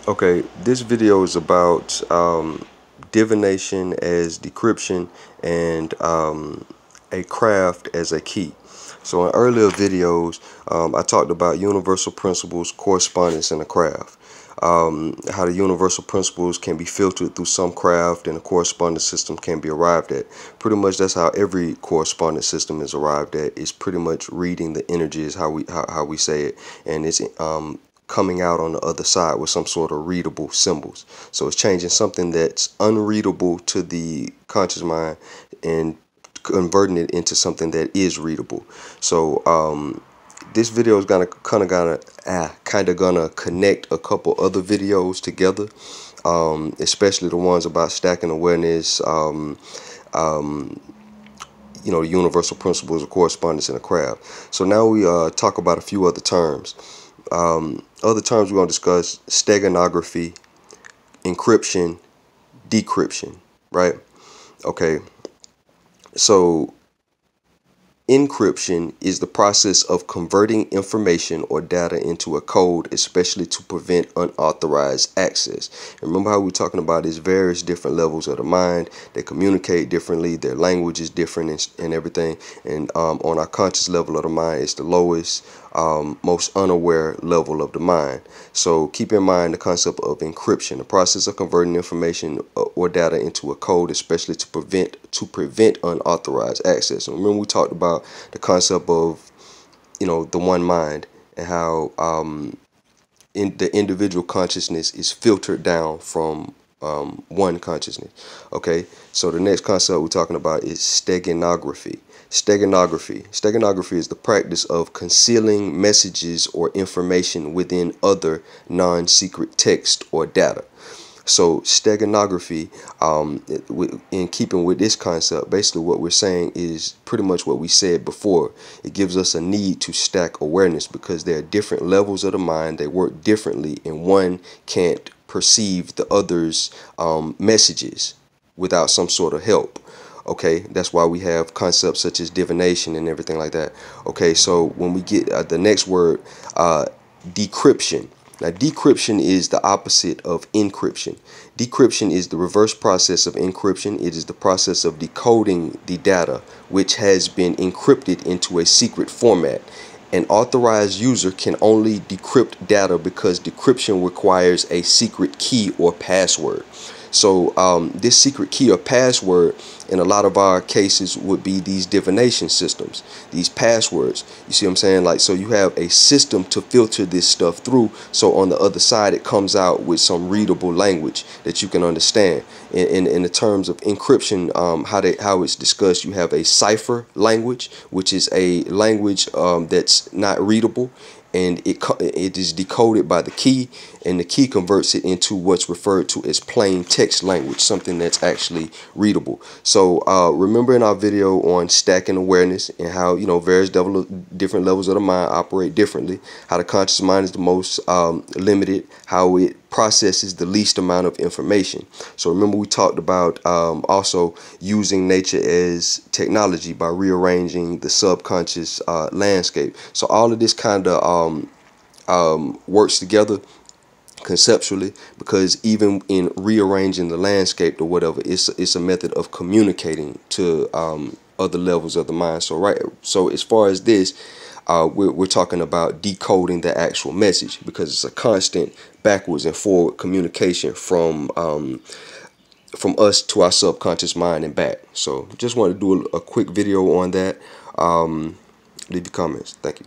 Okay, this video is about divination as decryption and a craft as a key. So in earlier videos, I talked about universal principles, correspondence, and a craft. How the universal principles can be filtered through some craft and the correspondence system can be arrived at. Pretty much that's how every correspondence system is arrived at. It's pretty much reading the energies, how we say it, and it's coming out on the other side with some sort of readable symbols. So it's changing something that's unreadable to the conscious mind and converting it into something that is readable. So this video is gonna kind of gonna connect a couple other videos together, especially the ones about stacking awareness, you know, the universal principles of correspondence and a craft. So now we talk about a few other terms. Other terms we're going to discuss: steganography, encryption, decryption, right? Okay, so encryption is the process of converting information or data into a code, especially to prevent unauthorized access. And remember how we're talking about these various different levels of the mind. They communicate differently, their language is different and everything. And on our conscious level of the mind, it's the lowest, most unaware level of the mind. So keep in mind the concept of encryption, the process of converting information or data into a code, especially to prevent unauthorized access. And remember we talked about the concept of, you know, the one mind and how in the individual consciousness is filtered down from one consciousness. Okay, so the next concept we're talking about is steganography. Steganography is the practice of concealing messages or information within other non-secret text or data. So steganography, in keeping with this concept, basically what we're saying is pretty much what we said before. It gives us a need to stack awareness because there are different levels of the mind. They work differently, and one can't perceive the other's messages without some sort of help. Okay, that's why we have concepts such as divination and everything like that. Okay, so when we get the next word, decryption. Now, decryption is the opposite of encryption. Decryption is the reverse process of encryption. It is the process of decoding the data which has been encrypted into a secret format. An authorized user can only decrypt data because decryption requires a secret key or password. So this secret key or password in a lot of our cases would be these divination systems, these passwords. You see what I'm saying? Like, so you have a system to filter this stuff through. So on the other side, it comes out with some readable language that you can understand. In the terms of encryption, how it's discussed, you have a cipher language, which is a language that's not readable. And it is decoded by the key, and the key converts it into what's referred to as plain text language, something that's actually readable. So remember in our video on stacking awareness and how, you know, various different levels of the mind operate differently, how the conscious mind is the most limited, how it processes the least amount of information. So remember we talked about also using nature as technology by rearranging the subconscious landscape. So all of this kind of works together conceptually, because even in rearranging the landscape or whatever, it's a method of communicating to other levels of the mind. So as far as this, we're talking about decoding the actual message, because it's a constant backwards and forward communication from us to our subconscious mind and back. So just wanted to do a quick video on that. Leave your comments. Thank you.